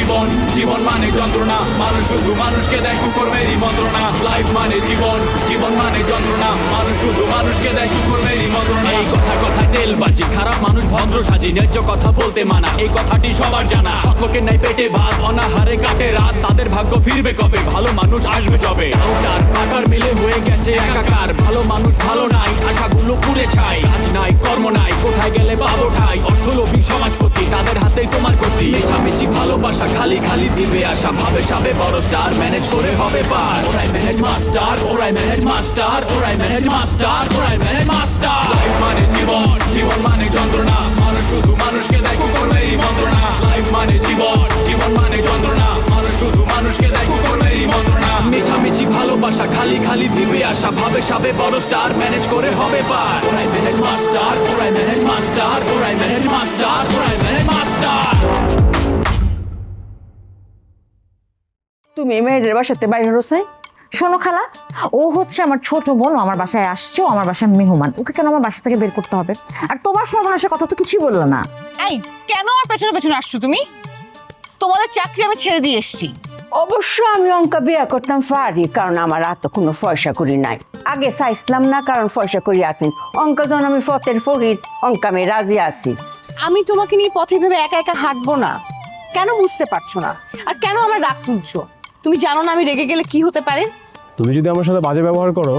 জীবন, জীবন মানে যন্ত্রণা, মানুষ শুধু মানুষকে দেয় কুকর্মেরই মন্ত্রণা। লাইফ মানে জীবন, জীবন মানে যন্ত্রণা, মানুষ শুধু মানুষকে দেয় কুকর্মেরই মন্ত্রণা। এই কথায় তেলবাজি, খারাপ মানুষ ভদ্র সাজি, ন্যায্য কথা বলতে মানা, এই কথাটি সবার জানা। সকলের নাই পেটে ভাত, অনাহারে কাটে রাত, তাদের ভাগ্য ফিরবে কবে, ভালো মানুষ আসবে যবে। ডাউটার পাকার মিলে হয়ে গেছে একাকার, ভালো মানুষ ভালো নাই, আশাগুলো পুড়ে ছাই। কাজ নাই, কর্ম নাই, কোথায় গেলে পাবো ঠাই, অর্থলোভী সমাজপতি, তাদের হাতেই তোমার গতি। মেশামেশি ভালোবাসা, খালি খালি দিবে আশা, ভাবে সাবে বড় স্টার, ম্যানেজ করে হবে পার। ওরাই ম্যানেজ মাস্টার, ওরাই ম্যানেজ মাস্টার, ওরাই ম্যানেজ মাস্টার, ওরাই ম্যানেজ মাস্টার। লাইফ মানে জীবন, জীবন মানে যন্ত্রণা, মানুষ শুধু মানুষকে দেয় কুকর্মেরই মন্ত্রণা। লাইফ মানে জীবন, জীবন মানে যন্ত্রণা, মানুষ শুধু মানুষকে দেয় কুকর্মেরই মন্ত্রণা। মেশামেশি ভালোবাসা, খালি খালি দিবে আশা, ভাবে সাবে বড় স্টার, ম্যানেজ করে হবে পার। ওরাই ম্যানেজ মাস্টার, ওরাই ম্যানেজ মাস্টার, ওরাই ম্যানেজ মাস্টার, ওরাই ম্যানেজ মাস্টার। তুমি মেয়েদের বাসাতে বাইরে রোসাই? শোনো খালা, ও হচ্ছে আমার ছোট বোন, ও আমার বাসায় আসছে, ও আমার বাসায় মেহমান, ওকে কেন আমার বাসা থেকে বের করতে হবে? আর তোমার সর্বনাশের কথা তো কিছুই বললো না। এই কেন আমার পেছনে পেছনে আসছো তুমি? তোমাদের চাকরি আমি ছেড়ে দিয়ে এসেছি। অবশ্য আমি অঙ্কা বিয়ে করতাম পারি, কারণ আমার এত কোনো পয়সা করি নাই। আগে চাইছিলাম না, কারণ পয়সা করি আছি। অঙ্কা যখন আমি ফতের ফহির, অঙ্কা আমি রাজি আছি। আমি তোমাকে নিয়ে পথে ভেবে একা একা হাঁটবো না। কেন বুঝতে পারছো না? আর কেন আমার রাগ তুলছো? তুমি জানো না আমি রেগে গেলে কি হতে পারে? তুমি যদি আমার সাথে বাজে ব্যবহার করো,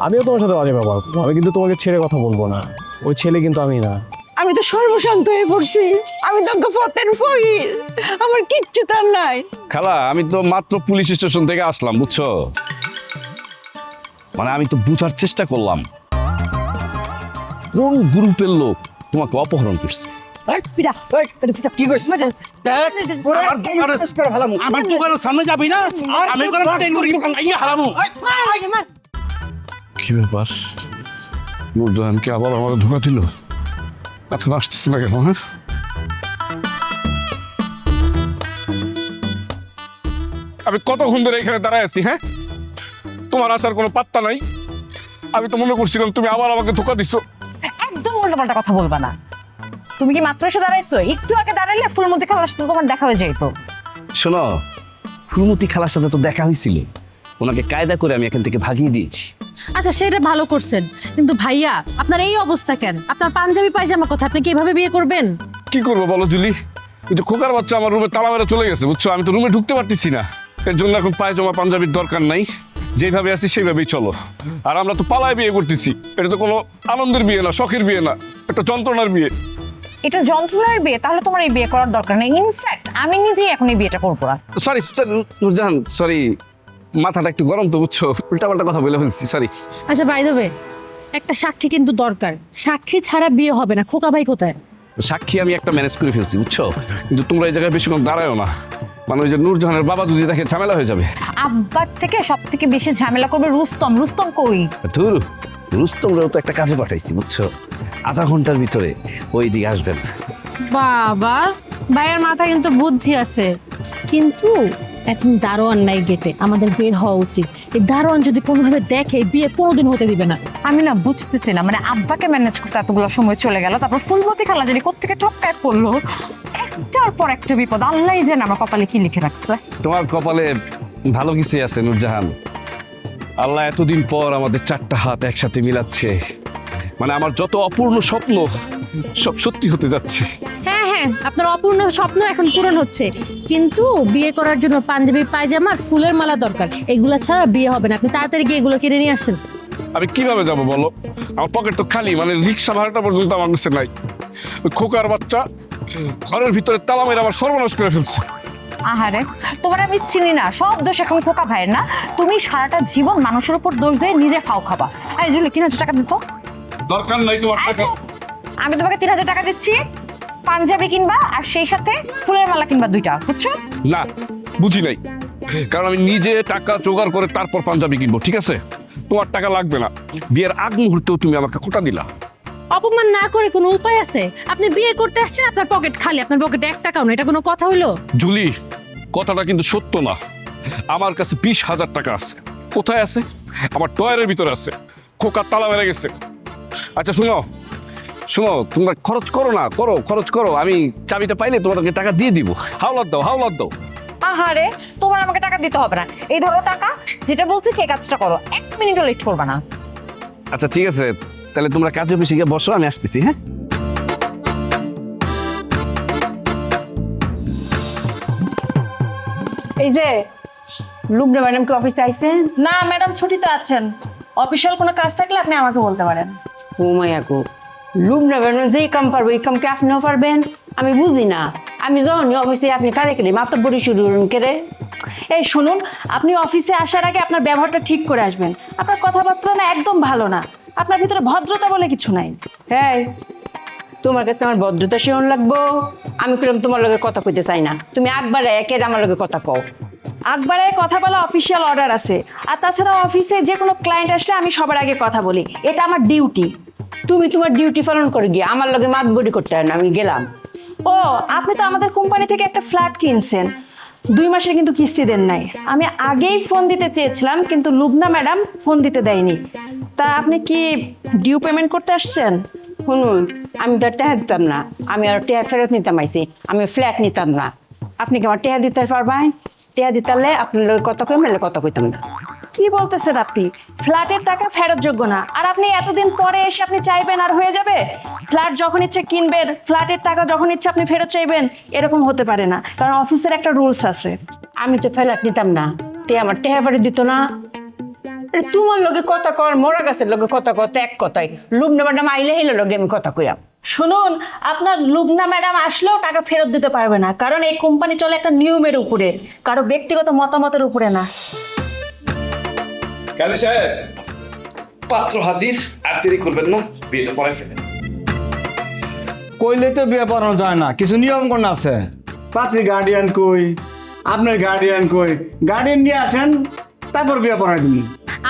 আমিও তোমার সাথে বাজে ব্যবহার করবো। আমি কিন্তু তোমাকে ছেড়ে কথা বলবো না। ওই ছেলে কিন্তু আমি না। আমি তো সর্বশান্ত হয়ে পড়ছি। আমি তো ফতের ফহির, আমার কিচ্ছু তার নাই। খালা, আমি তো মাত্র পুলিশ স্টেশন থেকে আসলাম, বুঝছো? মানে আমি তো বুঝার চেষ্টা করলাম কোন গ্রুপের লোক তোমাকে অপহরণ করছে। আমার দোকানের সামনে যাবি না, আমি কি ব্যাপার? নুরজাহানকে আবার আমার ধোকা দিল? এখন আসতেছে না কেন? হ্যাঁ, আমি কতক্ষণ ধরে এখানে দাঁড়ায় আছি। হ্যাঁ, তোমার আসার কোনো পাত্তা নাই। আমি তো মনে করছিলাম তুমি আবার আমাকে ধোকা দিচ্ছ। একদম উল্টোপাল্টা কথা বলবা না। তুমি কি মাত্র এসে দাঁড়াইছো? একটু আগে দাঁড়াইলে ফুলমতি খালার সাথে তোমার দেখা হয়ে যাইতো। শোনো, ফুলমতি খালার সাথে তো দেখা হয়েছিল, ওনাকে কায়দা করে আমি এখান থেকে ভাগিয়ে দিয়েছি। আচ্ছা, সেটা ভালো করছেন, কিন্তু ভাইয়া আপনার এই অবস্থা কেন? আপনার পাঞ্জাবি পায়জামা কথা, আপনি কি এভাবে বিয়ে করবেন? কি করবো বলো জুলি? ওই যে খোকার বাচ্চা আমার রুমে তালা মেরে চলে গেছে, বুঝছো? আমি তো রুমে ঢুকতে পারতেছি না। এর জন্য এখন পায়জামা পাঞ্জাবির দরকার নাই, যেভাবে আছি সেইভাবেই চলো। আর আমরা তো পালায় বিয়ে করতেছি, এটা তো কোনো আনন্দের বিয়ে না, শখের বিয়ে না, একটা যন্ত্রণার বিয়ে। এটা যন্ত্রণার বিয়ে, তাহলে তোমার এই বিয়ে করার দরকার নেই। ইনফ্যাক্ট আমি নিজেই এখন এই বিয়েটা করবো না। সরি নুরজাহান, সরি, মাথাটা একটু গরম তো, বুঝছো? উল্টাপাল্টা কথা বলে ফেলছি, সরি। আচ্ছা, বাই দ্য ওয়ে, একটা সাক্ষী কিন্তু দরকার। সাক্ষী ছাড়া বিয়ে হবে না। খোকা ভাই কোথায়? সাক্ষী আমি একটা ম্যানেজ করে ফেলছি, বুঝছো? কিন্তু তোমরা এই জায়গায় বেশিক্ষণ দাঁড়ায়ও না, মানে ওই যে নূরজাহানের বাবা যদি দেখে ঝামেলা হয়ে যাবে। আব্বার থেকে সব থেকে বেশি ঝামেলা করবে রুস্তম। রুস্তম কই? ধুর, রুস্তমরাও তো একটা কাজে পাঠাইছি, বুঝছো? আধা ঘন্টার ভিতরে ওই দিকে আসবেন। বাবা, ভাইয়ের মাথায় কিন্তু বুদ্ধি আছে, কিন্তু এখন দারোয়ান নাই গেটে, আমাদের বের হওয়া উচিত। এই দারোয়ান যদি কোনোভাবে দেখে, বিয়ে কোনোদিন হতে দিবে না। আমি না বুঝতেছি না, মানে আব্বাকে ম্যানেজ করতে এতগুলো সময় চলে গেল, তারপর ফুলমতি খালা জানি কোত্থেকে ঠপকায় পড়লো। একটার পর একটা বিপদ, আল্লাহই জানে আমার কপালে কি লিখে রাখছে। তোমার কপালে ভালো কিছুই আছে নূরজাহান। আল্লাহ এতদিন পর আমাদের চারটা হাত একসাথে মিলাচ্ছে, মানে আমার যত অপূর্ণ স্বপ্ন সব সত্যি হতে যাচ্ছে। হ্যাঁ হ্যাঁ, আপনার অপূর্ণ স্বপ্ন এখন পূরণ হচ্ছে, কিন্তু বিয়ে করার জন্য পাঞ্জাবি পায়জামা আর ফুলের মালা দরকার। এগুলা ছাড়া বিয়ে হবে না। আপনি তাড়াতাড়ি গিয়ে এগুলো কিনে নিয়ে আসেন। আমি কিভাবে যাব বলো? আমার পকেট তো খালি, মানে রিক্সা ভাড়াটা পর্যন্ত আমার কাছে নাই। ওই খোকার বাচ্চা ঘরের ভিতরে তালা মেরে আমার সর্বনাশ করে ফেলছে। আহারে, তোমার আমি চিনি না, সব দোষ এখন খোকা ভাইয়ের না। তুমি সারাটা জীবন মানুষের উপর দোষ দিয়ে নিজে ফাও খাবা। এই জুলি 3000 টাকা দিত। দরকার নাই তোমার টাকা। আমি তোমাকে 3000 টাকা দিচ্ছি, পাঞ্জাবি কিনবা আর সেই সাথে ফুলের মালা কিনবা, দুইটা, বুঝছো? না, বুঝি নাই, কারণ আমি নিজে টাকা জোগাড় করে তারপর পাঞ্জাবি কিনবো, ঠিক আছে? তোমার টাকা লাগবে না। বিয়ের আগ মুহূর্তেও তুমি আমাকে খোটা দিলা। অপমান না করে কোনো উপায় আছে? আপনি বিয়ে করতে আসছেন, আপনার পকেট খালি, আপনার পকেটে 1 টাকাও না। এটা কোনো কথা হইলো? জুলি, কথাটা কিন্তু সত্য না। আমার কাছে 20,000 টাকা আছে। কোথায় আছে? আমার টয়ারের ভিতরে আছে। খোকার তালা মেরে গেছে। আচ্ছা শুনো, শোনো, তোমরা খরচ করো না, খরচ করো। আমি চাবিটা পাইলে তোমাদেরকে টাকা দিয়ে দিব। হাওলাত দাও। আহারে, তোমার আমাকে টাকা দিতে হবে না, এই ধরো টাকা, যেটা বলছি সেই কাজটা করো, 1 মিনিটও লেট করবে না। আচ্ছা ঠিক আছে, তাহলে তোমরা কাজে অফিসে গিয়ে বসো, আমি আসতেছি। হ্যাঁ, এই যে লুবনা ম্যাডাম কি অফিসে আইছেন? না ম্যাডাম ছুটিতে আছেন, অফিসিয়াল কোনো কাজ থাকলে আপনি আমাকে বলতে পারেন। ও মায়া গো, লুবনা ম্যাডাম যেই কাম পারবো এই কাম কি আপনিও পারবেন? আমি বুঝি না, আমি যখনই অফিসে আপনি কারে কেলে মাতব্বরি শুরু করে। এই শুনুন, আপনি অফিসে আসার আগে আপনার ব্যবহারটা ঠিক করে আসবেন। আপনার কথাবার্তা না একদম ভালো না, আপনার ভিতরে ভদ্রতা বলে কিছু নাই। হ্যাঁ, তোমার কাছে আমার ভদ্রতা শিরণ লাগবো? আমি কইলাম তোমার লগে কথা কইতে চাই না, তুমি একবারে একের আমার লগে কথা কও। আকবারে কথা বলা অফিসিয়াল অর্ডার আছে, আর তাছাড়া অফিসে যে কোনো ক্লায়েন্ট আসলে আমি সবার আগে কথা বলি, এটা আমার ডিউটি। তুমি তোমার ডিউটি পালন করে গিয়ে আমার লগে মাতবরি করতে হয় না, আমি গেলাম। ও, আপনি তো আমাদের কোম্পানি থেকে একটা ফ্ল্যাট কিনছেন, 2 মাসের কিন্তু কিস্তি দেন নাই। আমি আগেই ফোন দিতে চেয়েছিলাম কিন্তু লুবনা ম্যাডাম ফোন দিতে দেয়নি। তা আপনি কি ডিউ পেমেন্ট করতে আসছেন? শুনুন, আমি তো টেহা দিতাম না, আমি আর টেহা ফেরত নিতাম আইছি, আমি ফ্ল্যাট নিতাম না। আপনি কি আমার টেহা দিতে পারবেন? টেহা দিতালে আপনার লগে কথা কই, মেলে কথা কইতাম না। কি বলতেছেন আপনি? ফ্ল্যাটের টাকা ফেরত যোগ্য না, আর আপনি এতদিন পরে এসে আপনি চাইবেন আর হয়ে যাবে? ফ্ল্যাট যখন ইচ্ছে কিনবেন, ফ্ল্যাটের টাকা যখন ইচ্ছে আপনি ফেরত চাইবেন, এরকম হতে পারে না, কারণ অফিসের একটা রুলস আছে। আমি তো ফ্ল্যাট নিতাম না, তে আমার টেহা বাড়ি দিত না। আরে তোমার লগে কথা কর, মরা গাছের লগে কথা কর, তো এক কথাই। লুবনা ম্যাডাম আইলে হেলে লগে আমি কথা কইয়াম। শুনুন, আপনার লুবনা ম্যাডাম আসলেও টাকা ফেরত দিতে পারবে না, কারণ এই কোম্পানি চলে একটা নিয়মের উপরে, কারো ব্যক্তিগত মতামতের উপরে না। কালী সাহেব, পাত্র হাজির, আর দেরি করবেন না, বিয়েটা পরে ফেলেন। কইলে তো বিয়ে পড়ানো যায় না, কিছু নিয়ম কোন আছে। পাত্রী গার্ডিয়ান কই, আপনার গার্ডিয়ান কই, গার্ডিয়ান নিয়ে আসেন, তারপর বিয়ে পড়াই দিন।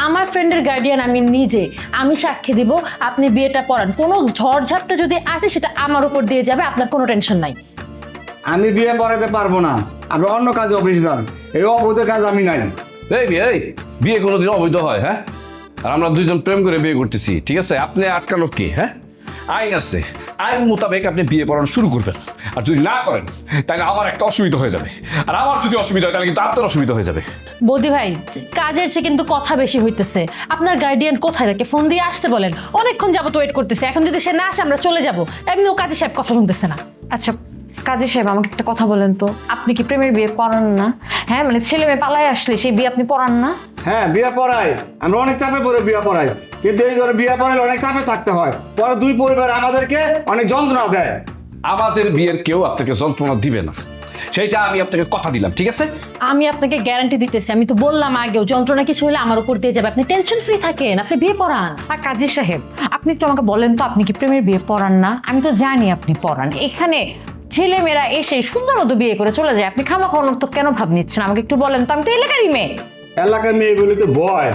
আমার ফ্রেন্ডের গার্ডিয়ান আমি নিজে, আমি সাক্ষী দিব, আপনি বিয়েটা পড়ান। কোনো ঝড়ঝাপটা যদি আসে সেটা আমার উপর দিয়ে যাবে, আপনার কোনো টেনশন নাই। আমি বিয়ে পড়াতে পারবো না, আপনি অন্য কাজে অফিসে যান, এই অবৈধ কাজ আমি নাই। এই বিয়ে কোনোদিন অবৈধ হয়? হ্যাঁ, আর আমরা দুইজন প্রেম করে বিয়ে করতেছি, ঠিক আছে? আপনি আটকানো কে? হ্যাঁ, আইন আছে, আইন মোতাবেক আপনি বিয়ে পড়ানো শুরু করবেন। আর যদি না করেন তাহলে আমার একটা অসুবিধা হয়ে যাবে, আর আমার যদি অসুবিধা হয় তাহলে কিন্তু আপনার অসুবিধা হয়ে যাবে। বৌদি ভাই, কাজের চেয়ে কিন্তু কথা বেশি হইতেছে। আপনার গার্ডিয়ান কোথায় থাকে? ফোন দিয়ে আসতে বলেন, অনেকক্ষণ যাবত ওয়েট করতেছে। এখন যদি সে না আসে আমরা চলে যাবো। এমনিও কাজী সাহেব কথা শুনতেছে না। আচ্ছা কাজী সাহেব, আমাকে একটা কথা বলেন তো, আপনি কি প্রেমের বিয়ে পড়ান না? হ্যাঁ, মানে ছেলে মেয়ে পালায় আসলে সেই বিয়ে আপনি পড়ান না? হ্যাঁ, বিয়ে পড়াই, আমরা অনেক চাপে পড়ে বিয়ে পড়াই, কিন্তু এই ধরে বিয়ে পড়াইলে অনেক চাপে থাকতে হয়, পরে দুই পরিবার আমাদেরকে অনেক যন্ত্রণা দেয়। আমাদের বিয়ের কেউ আপনাকে যন্ত্রণা দিবে না, সেইটা আমি আপনাকে কথা দিলাম, ঠিক আছে? আমি আপনাকে গ্যারান্টি দিতেছি, আমি তো বললাম আগেও, যন্ত্রণা কিছু হলে আমার উপর দিয়ে যাবে। আপনি টেনশন ফ্রি থাকেন, আপনি বিয়ে পড়ান। আর কাজী সাহেব, আপনি একটু আমাকে বলেন তো, আপনি কি প্রেমের বিয়ে পড়ান না? আমি তো জানি আপনি পড়ান। এখানে ছেলেমেয়েরা এসে সুন্দর মতো বিয়ে করে চলে যায়, আপনি খামাখা তো কেন ভাব নিচ্ছেন? আমাকে একটু বলেন তো, আমি তো এলাকারই মেয়ে। এলাকার মেয়েগুলি তো ভয়,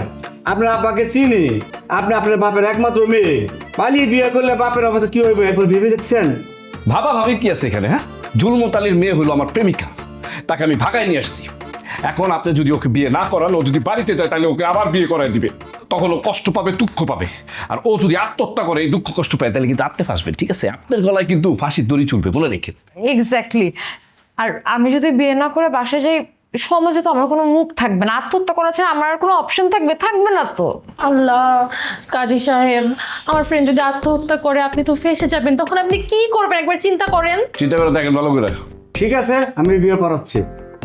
আপনার আব্বাকে চিনি, আপনি আপনার বাপের একমাত্র মেয়ে, পালিয়ে বিয়ে করলে বাপের অবস্থা কি হইবে এখন ভেবে দেখছেন? ভাবি কি আছে এখানে? হ্যাঁ, জুলমত আলীর মেয়ে হলো আমার প্রেমিকা, তাকে আমি ভাগায় নিয়ে আসছি। এখন আপনি যদি ওকে বিয়ে না করান, ও যদি বাড়িতে যায় তাহলে ওকে আবার বিয়ে করায় দিবে, তখন ও কষ্ট পাবে, দুঃখ পাবে। আর ও যদি আত্মহত্যা করে এই দুঃখ কষ্ট পায় তাহলে কিন্তু আপনি ফাঁসবেন, ঠিক আছে? আপনার গলায় কিন্তু ফাঁসির দড়ি চলবে, বলে রেখে। এক্স্যাক্টলি। আর আমি যদি বিয়ে না করে বাসায় যাই, সমাজে তো আমার কোনো মুখ থাকবে না। আত্মহত্যা করা ছাড়া আমার আর কোনো অপশন থাকবে না তো। আল্লাহ, কাজী সাহেব, আমার ফ্রেন্ড যদি আত্মহত্যা করে আপনি তো ফেসে যাবেন, তখন আপনি কি করবেন একবার চিন্তা করেন। চিন্তা করে দেখেন ভালো করে। ঠিক আছে, আমি বিয়ে পড়াচ্ছি,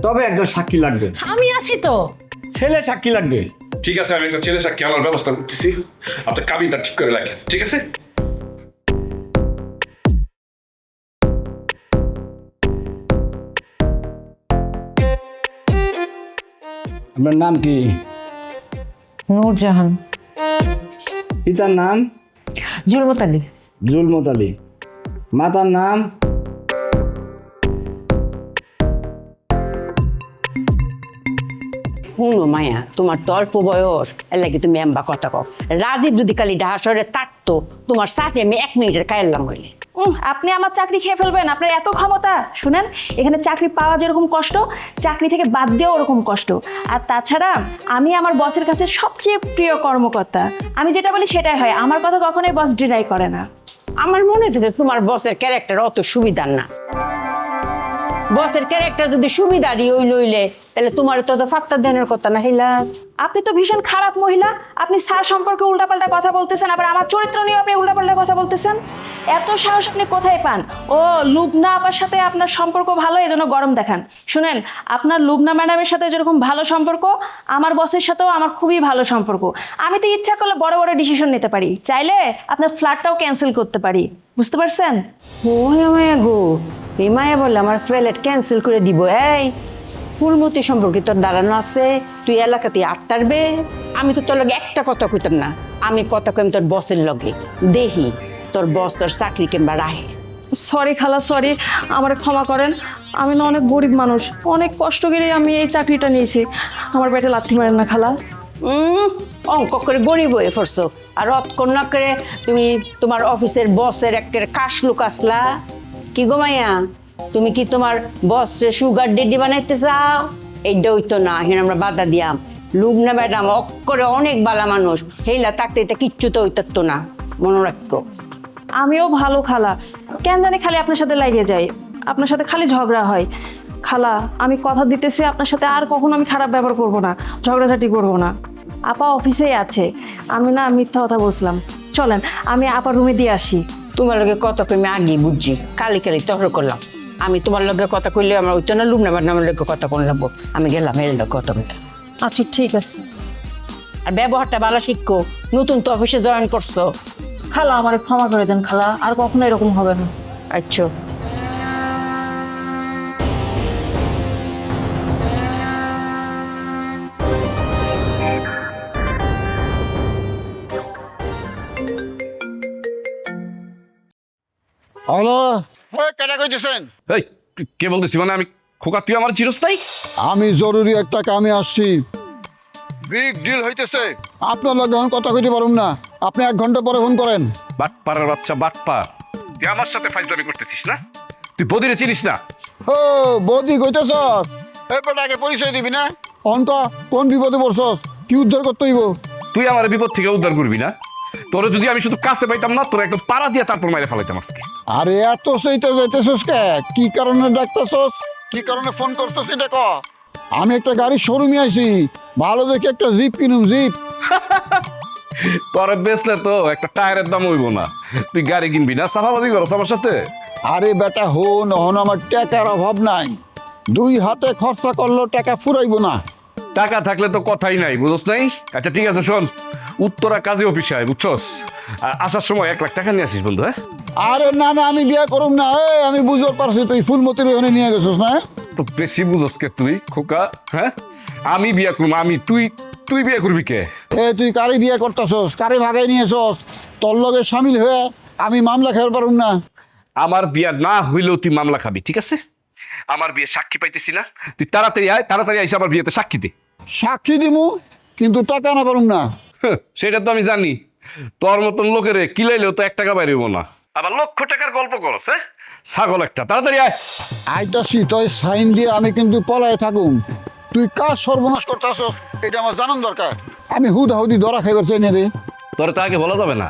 তবে একজন সাক্ষী লাগবে। আমি আছি তো। ছেলে সাক্ষী লাগবে। ঠিক আছে, আমি একটা ছেলে সাক্ষী আমার ব্যবস্থা করতেছি, আপনার কাবিনটা ঠিক করে রাখেন, ঠিক আছে? আপনার নাম কি? নূরজাহান। পিতার নাম? জুলমত আলী। জুলমত আলী। মাতার নাম? শুনো মায়া, তোমার তো অল্প বয়স, এর লাগে তুমি এম্বা কথা কও। রাজীব যদি কালি ঢাকা শহরে থাকতো, তোমার সাথে আমি 1 মিনিটের কাইলাম হইলে। আপনি আমার চাকরি খেয়ে ফেলবেন, আপনার এত ক্ষমতা? শুনেন, এখানে চাকরি পাওয়া যেরকম কষ্ট, চাকরি থেকে বাদ দেওয়া ওরকম কষ্ট। আর তাছাড়া আমি আমার বসের কাছে সবচেয়ে প্রিয় কর্মকর্তা, আমি যেটা বলি সেটাই হয়, আমার কথা কখনোই বস ডিনাই করে না। আমার মনে হচ্ছে তোমার বসের ক্যারেক্টার অত সুবিধার না। বসের ক্যারেক্টার যদি সুবিধারই ওই লইলে তাহলে তোমার তো ফাক্তার দেনের কথা না হিলা। আপনি তো ভীষণ খারাপ মহিলা। আপনি স্যার সম্পর্কে উল্টাপাল্টা কথা বলতেছেন, আবার আমার চরিত্র নিয়ে আপনি উল্টাপাল্টা কথা বলতেছেন। এত সাহস আপনি কোথায় পান? ও লুবনা আপার সাথে আপনার সম্পর্ক ভালো, এজন্য গরম দেখান। শুনেন, আপনার লুবনা ম্যাডামের সাথে যেরকম ভালো সম্পর্ক, আমার বসের সাথেও আমার খুবই ভালো সম্পর্ক। আমি তো ইচ্ছা করলে বড় বড় ডিসিশন নিতে পারি, চাইলে আপনার ফ্ল্যাটটাও ক্যান্সেল করতে পারি। বুঝতে পারছেন? ও মায়া গো, এই মায়া বললে আমার ফ্লাইট ক্যান্সেল করে দিব। এই ফুলমতি সম্পর্কে তোর দাঁড়ানো আছে, তুই এলাকাতে আটটারবে। আমি তো তোর লগে একটা কথা কইতাম না, আমি কথা কইম তোর বসের লগে। দেহি তোর বস তোর চাকরি কিংবা রাহে। সরি খালা, সরি, আমার ক্ষমা করেন। আমি না অনেক গরিব মানুষ, অনেক কষ্ট করে আমি এই চাকরিটা নিয়েছি। আমার পেটে লাথি মারেন না খালা। অঙ্ক করে গরিব হয়ে পড়ছো, আর অতক্ষণ না করে তুমি তোমার অফিসের বসের একের কাশ লুকাসলা। কি গো মাইয়া, তুমি কি তোমার বসে সুগার ডেডি বানাইতে চাও? এইটা হইতো না, হেন আমরা বাধা দিয়াম। লুবনা ম্যাডাম অক্ষরে অনেক বালা মানুষ, হেলা থাকতে এটা কিচ্ছু তো হইতো না, মনে রাখো। আমিও ভালো খালা, কেন জানি খালি আপনার সাথে লাগিয়ে যাই, আপনার সাথে খালি ঝগড়া হয়। খালা, আমি কথা দিতেছি আপনার সাথে আর কখনো আমি খারাপ ব্যবহার করব না, ঝগড়াঝাটি করব না। আপা অফিসেই আছে, আমি না মিথ্যা কথা বলছিলাম। চলেন আমি আপা রুমে দিয়ে আসি। তোমার লগে কথা কই আমি আগে বুঝছি, কালি কালি তহর করলাম। আমি তোমার লগে কথা কইলে আমার ওইতো না, লুবনা ম্যাডামের লগে কথা কোন লাগবো। আমি গেলাম এর লগে কথা বলতে। আচ্ছা ঠিক আছে। আর ব্যবহারটা ভালো শিখো, নতুন তো অফিসে জয়েন করছো। খালা আমার ক্ষমা করে দেন খালা, আর কখনো এরকম হবে না। আচ্ছা হ্যালো, কেটা কইতেছেন? এই কে বলতেছি? মানে আমি খোকা, তুই আমার চিরস্থায়ী? আমি জরুরি একটা কামে আসছি, বিগ ডিল হইতেছে। আপনার লগে এখন কথা কইতে পারুম না, আপনি 1 ঘন্টা পরে ফোন করেন। বাটপাড়ার বাচ্চা বাটপার, তুই আমার সাথে ফাইজলামি করতেছিস না? তুই বদিরে চিনিস না? ও বৌদি কইতেছ, এরপর আগে পরিচয় দিবি না? অন্ত কোন বিপদে পড়ছস, কি উদ্ধার করতে হইব? তুই আমার বিপদ থেকে উদ্ধার করবি না? তোরে যদি আমি শুধু কাছে পাইতাম না, তোর একদম পাড়া দিয়ে তারপর মাইরে ফেলাইতাম আজকে। আরে এত সেইটা যাইতেছস কে? কি কারণে ডাকতেছস, কি কারণে ফোন করছস এটা ক। আমি একটা গাড়ির শোরুমে আইছি, ভালো দেখে একটা জিপ কিনুম, জিপ। তোরে বেচলে তো একটা টায়ারের দাম হইব না, তুই গাড়ি কিনবি না? সাফাবাজি করস আমার সাথে? আরে বেটা হন, হন আমার টাকার অভাব নাই, 2 হাতে খরচা করলেও টাকা ফুরাইব না। টাকা থাকলে তো কথাই নাই, বুঝছ নাই? আচ্ছা ঠিক আছে, শোন, উত্তরা কাজে অফিসে আয়, বুঝছস? আর আসার সময় 1 লাখ টাকা নিয়ে আসিস বন্ধু। হ্যাঁ আরে না না, আমি বিয়ে করুম না। আমি বুঝতে পারছি তুই ফুলমতির ওখানে নিয়ে গেছিস না? তো বেশি বুঝস কে তুই খোকা? হ্যাঁ আমি বিয়ে করবো, আমি তুই তুই বিয়ে করবি কে? তুই কারে বিয়ে করতেছস, কারে ভাগাই নিয়েছস? তোর লগে সামিল হয়ে আমি মামলা খেয়ে পারুম না। আমার বিয়ে না হইলেও তুই মামলা খাবি, ঠিক আছে? আমার বিয়ে সাক্ষী পাইতেছি না, তুই তাড়াতাড়ি আয়, তাড়াতাড়ি আইসা আমার বিয়েতে সাক্ষী দে। সাক্ষী দিমু, কিন্তু টাকা না পারুম না। সেটা তো আমি জানি, তোর মতন লোকের কিলাইলেও তো 1 টাকা বাইরে হইব না, আবার লক্ষ টাকার গল্প করস। হ্যাঁ ছাগল একটা, তাড়াতাড়ি আয়। আইতাছি, তুই সাইন দিয়ে আমি কিন্তু পলায় থাকুম। তুই কাজ সর্বনাশ করতেছস, এটা আমার জানান দরকার। আমি হুদাহুদি ধরা খাইবার চাই না রে। তোরে তো আগে বলা যাবে না,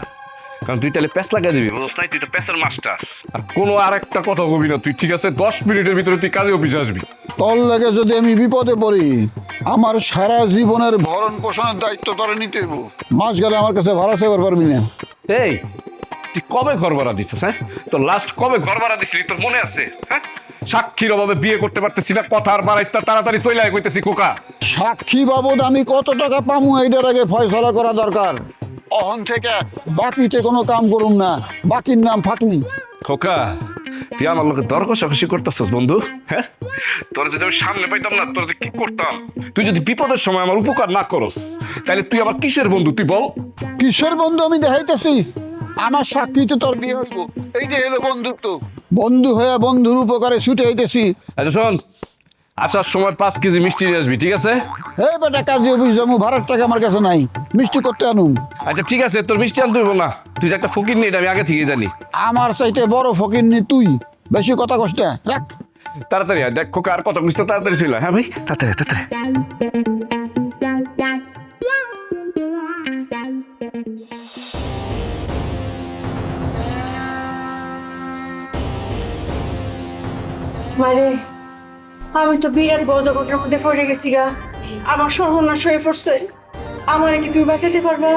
কারণ তুই তাহলে প্যাস লাগাই দিবি, বুঝছ নাই? তুই তো প্যাসের মাস্টার। আর কোনো আর একটা কথা কবি না তুই, ঠিক আছে? 10 মিনিটের ভিতরে তুই কাজে অফিসে আসবি। তোর লাগে যদি আমি বিপদে পড়ি, আমার সারা জীবনের ভরণ পোষণের দায়িত্ব তোরে নিতে হইব। মাস গেলে আমার কাছে ভাড়া চাইবার পারবি না। এই তুই কবে ঘর ভাড়া দিছিস? হ্যাঁ তো লাস্ট কবে ঘর ভাড়া দিছিলি, তোর মনে আছে? হ্যাঁ সাক্ষীর অভাবে বিয়ে করতে পারতেছি না, কথা আর বাড়াইস না, তাড়াতাড়ি চলে আয় কইতেছি খোকা। সাক্ষী বাবদ আমি কত টাকা পামু এইটার আগে ফয়সলা করা দরকার। অহন থেকে বাকিতে কোনো কাম করুম না, বাকির নাম ফাঁকনি। খোকা তুই আমার লোকে দর কষাকষি করতেছিস বন্ধু। হ্যাঁ তোর যদি আমি সামনে পাইতাম না, তোর যে কি করতাম। তুই যদি বিপদের সময় আমার উপকার না করস, তাহলে তুই আমার কিসের বন্ধু তুই বল? কিসের বন্ধু আমি দেখাইতেছি? আমার সাক্ষীতে তোর বিয়ে হইব, এইটা হলো বন্ধুত্ব। বন্ধু হয়ে বন্ধুর উপকারে ছুটে হইতেছি। আচ্ছা শোন, আসার সময় 5 কেজি মিষ্টি নিয়ে আসবি, ঠিক আছে? এই বেটা কাজে বুঝলাম, ভাড়ার টাকা আমার কাছে নাই, মিষ্টি করতে আনুম। আচ্ছা ঠিক আছে, তোর মিষ্টি আনতে হইব না, তুই যে একটা ফকির নেই, এটা আমি আগে থেকেই জানি। আমার চাইতে বড় ফকির নি তুই, বেশি কথা কষ্ট রাখ। তাড়াতাড়ি আয়, দেখ খোকা আর কথা বুঝতে তাড়াতাড়ি ছিল। হ্যাঁ ভাই তাড়াতাড়ি তাড়াতাড়ি। মারে, আমি তো বিরাট বড় জগতের মধ্যে পড়ে গেছি গা। আমার সর্বনাশ হয়ে পড়ছে। আমার কি তুমি বাঁচাতে পারবা?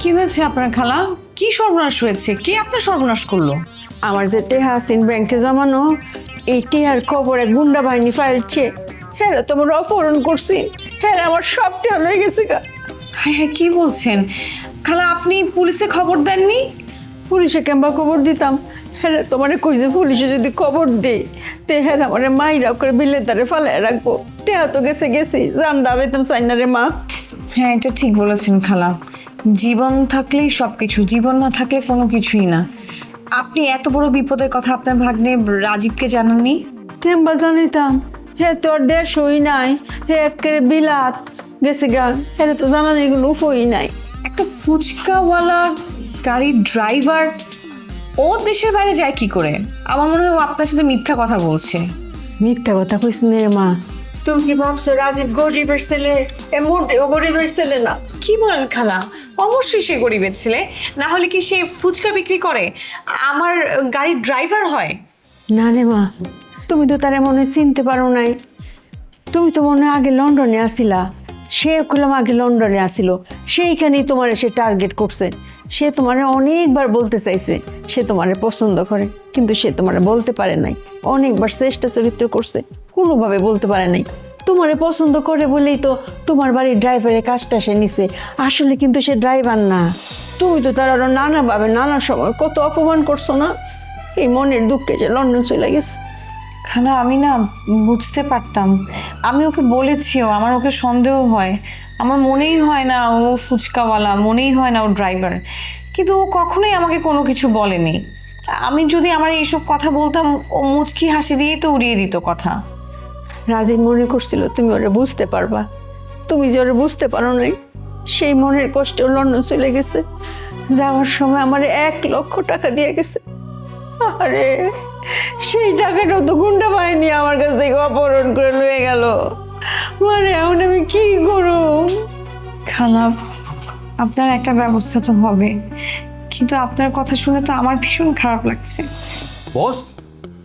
কি হয়েছে আপনার খালা? কি সর্বনাশ হয়েছে? কে আপনার সর্বনাশ করলো? আমার যে টেহা আসিন ব্যাংকে জমানো, এই টেহার খবরে গুন্ডা বাহিনী ফাইলছে। হ্যাঁ তোমার অপহরণ করছি। হ্যাঁ আমার সব টেহা হয়ে গেছে গা। হ্যাঁ হ্যাঁ, কি বলছেন খালা? আপনি পুলিশে খবর দেননি? পুলিশে কেমবা খবর দিতাম? হ্যাঁ তোমার কই যে পুলিশে যদি খবর দেই তে হ্যাঁ আমার মাইরা করে বিলে তারে ফালায় রাখবো। টেহা তো গেছি জানডা বেতন চাই না রে মা। হ্যাঁ, এটা ঠিক বলেছেন খালা। জীবন থাকলেই সবকিছু, জীবন না থাকলে কোনো কিছুই না। আপনি এত বড় বিপদের কথা আপনার ভাগ্নে রাজীবকে জানাননি? কেমবা জানিতাম? হ্যাঁ তোর দেশ হই নাই, হ্যাঁ একেবারে বিলাত গেছে গা। হ্যাঁ তো জানানির কোনো উপায় নাই। একটা ফুচকাওয়ালা গাড়ির ড্রাইভার ও দেশের বাইরে যায় কি করে? আমার মনে হয় ও আপনার সাথে মিথ্যা কথা বলছে। মিথ্যা কথা কইস নে রে মা। তুমি কি ভাবছো রাজীব গরিবের ছেলে? মোটেও গরিবের ছেলে না। কি বলেন খালা? অবশ্যই সে গরিবের ছেলে, না হলে কি সে ফুচকা বিক্রি করে আমার গাড়ির ড্রাইভার হয়? না রে মা, তুমি তো তারে মনে চিনতে পারো নাই। তুমি তো মনে হয় আগে লন্ডনে আসিলা। সে করলাম আগে লন্ডনে আসিল, সেইখানেই তোমার সে টার্গেট করছে। সে তোমারে অনেকবার বলতে চাইছে সে তোমারে পছন্দ করে, কিন্তু সে তোমারে বলতে পারে নাই। অনেকবার চেষ্টা চরিত্র করছে, কোনোভাবে বলতে পারে নাই। তোমারে পছন্দ করে বলেই তো তোমার বাড়ির ড্রাইভারের কাজটা সে নিছে। আসলে কিন্তু সে ড্রাইভার না। তুমি তো তার আরো নানাভাবে নানা সময় কত অপমান করছো না? এই মনের দুঃখে যে লন্ডন চলে গেছে। খালা, আমি না বুঝতে পারতাম। আমি ওকে বলেছিও, আমার ওকে সন্দেহ হয়। আমার মনেই হয় না ও ফুচকাওয়ালা, মনেই হয় না ও ড্রাইভার। কিন্তু ও কখনোই আমাকে কোনো কিছু বলেনি। আমি যদি আমার এইসব কথা বলতাম, ও মুচকি হাসি দিয়েই তো উড়িয়ে দিত কথা। রাজীব মনে করছিল তুমি ওরে বুঝতে পারবা। তুমি যে ওরে বুঝতে পারো নাই, সেই মনের কষ্টে ও লন্ডন চলে গেছে। যাওয়ার সময় আমার 1 লক্ষ টাকা দিয়ে গেছে। আরে সেই টাকাটাও তো গুন্ডা বাহিনী আমার কাছ থেকে অপহরণ করে লয়ে গেল। মানে এখন আমি কি করব? খালা, আপনার একটা ব্যবস্থা তো হবে, কিন্তু আপনার কথা শুনে তো আমার ভীষণ খারাপ লাগছে। বস,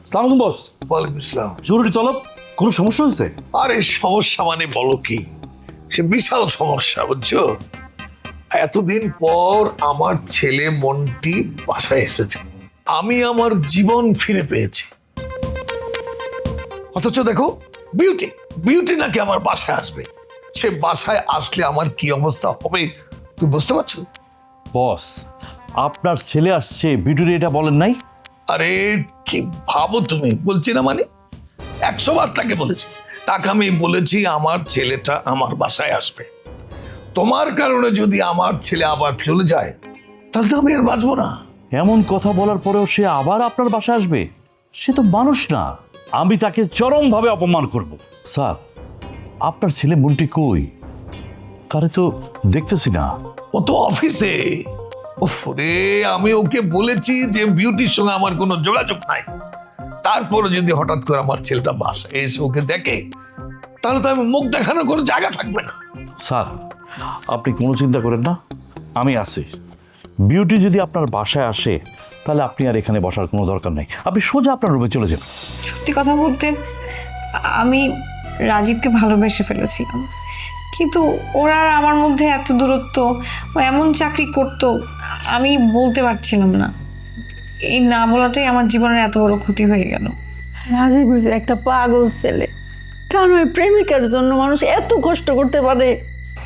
সালাম আলাইকুম বস। ওয়ালাইকুম আসসালাম। জরুরি তলব, কোনো সমস্যা হয়েছে? আরে সমস্যা মানে বলো কি, সে বিশাল সমস্যা বুঝছো। এতদিন পর আমার ছেলে মন্টি বাসায় এসেছে, আমি আমার জীবন ফিরে পেয়েছি। অথচ দেখো বিউটি বিউটি নাকি আমার বাসায় আসবে। সে বাসায় আসলে আমার কি অবস্থা হবে তুমি বুঝতে পারছো? বস, আপনার ছেলে আসছে, বিটুরি এটা বলেন নাই? আরে কি ভাবো তুমি, বলছি না মানে 100 বার তাকে বলেছি। তাকে আমি বলেছি আমার ছেলেটা আমার বাসায় আসবে। তোমার কারণে যদি আমার ছেলে আবার চলে যায় তাহলে তো আমি আর বাঁচবো না। এমন কথা বলার পরেও সে আবার আপনার বাসায় আসবে? সে তো মানুষ না। আমি তাকে চরমভাবে অপমান করব। স্যার, আপনার ছেলে মন্টি কই? তারে তো দেখতেছি না। ও তো অফিসে। উফ রে, আমি ওকে বলেছি যে বিউটির সঙ্গে আমার কোনো যোগাযোগ নাই। তারপরে যদি হঠাৎ করে আমার ছেলেটা বাসায় এসে ওকে দেখে তাহলে তো আমি মুখ দেখানোর কোনো জায়গা থাকবে না। স্যার, আপনি কোনো চিন্তা করেন না, আমি আছি। বিউটি যদি আপনার বাসায় আসে তাহলে আপনি আর এখানে বসার কোনো দরকার নেই, আপনি সোজা আপনার রুমে চলে যাবেন। সত্যি কথা বলতে, আমি রাজীবকে ভালোবেসে ফেলেছিলাম, কিন্তু ওরা আর আমার মধ্যে এত দূরত্ব, ও এমন চাকরি করতো আমি বলতে পারছিলাম না। এই না বলাটাই আমার জীবনের এত বড় ক্ষতি হয়ে গেল। রাজীব হয়েছে একটা পাগল ছেলে। কারণ ওই প্রেমিকার জন্য মানুষ এত কষ্ট করতে পারে।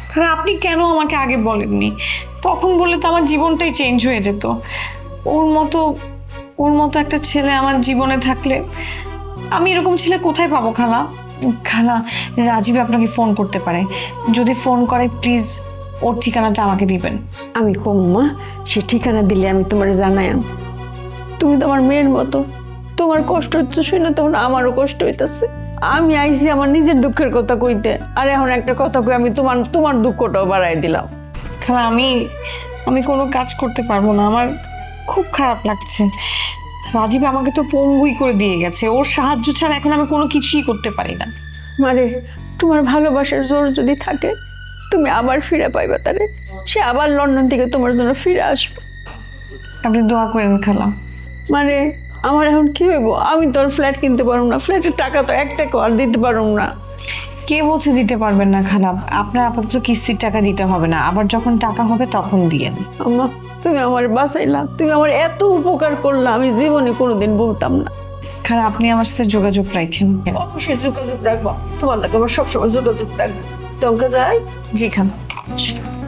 কারণ আপনি কেন আমাকে আগে বলেননি? তখন বললে তো আমার জীবনটাই চেঞ্জ হয়ে যেত। ওর মতো একটা ছেলে আমার জীবনে থাকলে আমি এরকম ছেলে কোথায় পাবো খালা? খালা, রাজীব আপনাকে ফোন করতে পারে, যদি ফোন করে প্লিজ ওর ঠিকানাটা আমাকে দিবেন। আমি কম মা, সে ঠিকানা দিলে আমি তোমার জানাইম। তুমি তো আমার মেয়ের মতো, তোমার কষ্ট হচ্ছে শুনে তখন আমারও কষ্ট হইতেছে। আমি আইছি আমার নিজের দুঃখের কথা কইতে, আর এখন একটা কথা কই আমি তোমার দুঃখটাও বাড়াই দিলাম। খালা, আমি কোনো কাজ করতে পারবো না, আমার খুব খারাপ লাগছে। রাজীব আমাকে তো পঙ্গুই করে দিয়ে গেছে, ওর সাহায্য ছাড়া এখন আমি কোনো কিছুই করতে পারি না। মানে তোমার ভালোবাসার জোর যদি থাকে তুমি আবার ফিরে পাইবা তারে। সে আবার লন্ডন থেকে তোমার জন্য ফিরে আসবে। আপনি দোয়া করেন খালা। মানে আমার এখন কি হইব? আমি তো আর ফ্ল্যাট কিনতে পারবো না, ফ্ল্যাটের টাকা তো 1 টাকা আর দিতে পারবো না। কে বলছে দিতে পারবেন না খারাপ? আপনার আপাতত কিস্তির টাকা দিতে হবে না, আবার যখন টাকা হবে তখন দিয়েন। আম্মা, তুমি আমার বাঁচাইলা, তুমি আমার এত উপকার করলা, আমি জীবনে কোনোদিন বলতাম না। খারাপ, আপনি আমার সাথে যোগাযোগ রাখেন। অবশ্যই যোগাযোগ রাখবো, তোমার লাগে আমার সবসময় যোগাযোগ থাকবে। তোমাকে যাই। জি খান।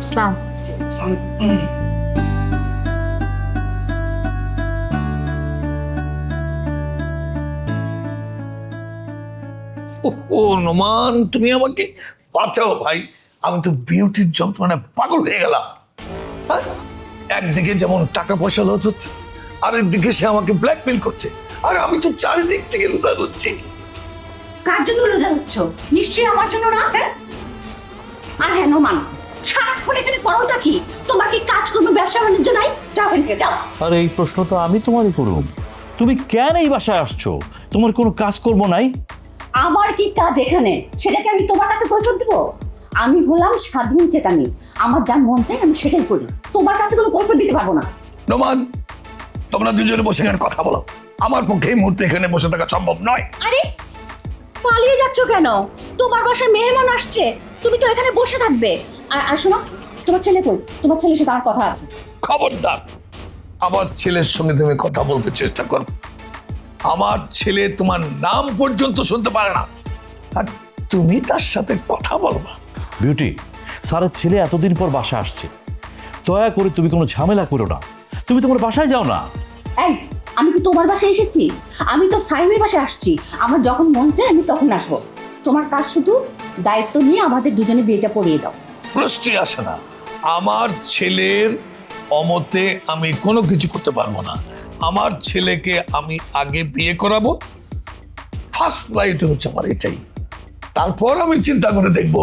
সালাম। ও নোমান, তুমি আমাকে বাঁচাও ভাই, আমি তো বিউটির যন্ত্রণায় পাগল হয়ে গেলাম। হ্যাঁ, একদিকে যেমন টাকা পয়সা লস হচ্ছে, আরেকদিকে সে আমাকে ব্ল্যাকমেল করছে, আর আমি তো চারিদিক থেকে লুটা হচ্ছি। কার জন্য লজ্জা হচ্ছ? নিশ্চয়ই আমার জন্য না। হ্যাঁ, আর হ্যাঁ নোমান, সারাক্ষণ এখানে করোটা কি? তোমার কি কাজ করবে, ব্যবসা বাণিজ্য নাই? যাও এখান থেকে যাও। আর এই প্রশ্ন তো আমি তোমারই করুম, তুমি কেন এই বাসায় আসছো? তোমার কোনো কাজকর্ম নাই? আমার কি কাজ এখানে, সেটাকে আমি তোমার কাছে কৈফিয়ত দেব? আমি হলাম স্বাধীন চেতানি, আমার যা মন চাই আমি সেটাই করি, তোমার কাছে কোনো কৈফিয়ত দিতে পারবো না। নোমান, তোমরা দুজনে বসে এখানে কথা বলো, আমার পক্ষে এই মুহূর্তে এখানে বসে থাকা সম্ভব নয়। আরে পালিয়ে যাচ্ছ কেন? তোমার বাসায় মেহমান আসছে, তুমি তো এখানে বসে থাকবে। আর শোনো, তোমার ছেলে কই? তোমার ছেলের সাথে আমার কথা আছে। খবরদার আমার ছেলের সঙ্গে তুমি কথা বলতে চেষ্টা করো। আমার ছেলে তোমার নাম পর্যন্ত শুনতে পারে না, আর তুমি তার সাথে কথা বলবা? বিউটি, স্যারের ছেলে এতদিন পর বাসা আসছে, দয়া করে তুমি কোনো ঝামেলা করো না, তুমি তোমার বাসায় যাও না। এই, আমি কি তোমার বাসায় এসেছি? আমি তো ফাইমের বাসায় আসছি, আমার যখন মন চায় আমি তখন আসবো। তোমার কাজ শুধু দায়িত্ব নিয়ে আমাদের দুজনে বিয়েটা পড়িয়ে দাও। প্রশ্নই আসে না, আমার ছেলের অমতে আমি কোনো কিছু করতে পারবো না। আমার ছেলেকে আমি আগে বিয়ে করাবো, ফার্স্ট প্রায়োরিটি হচ্ছে আমার এটাই। তারপর আমি চিন্তা করে দেখবো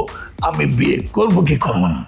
আমি বিয়ে করবো কি করবো না।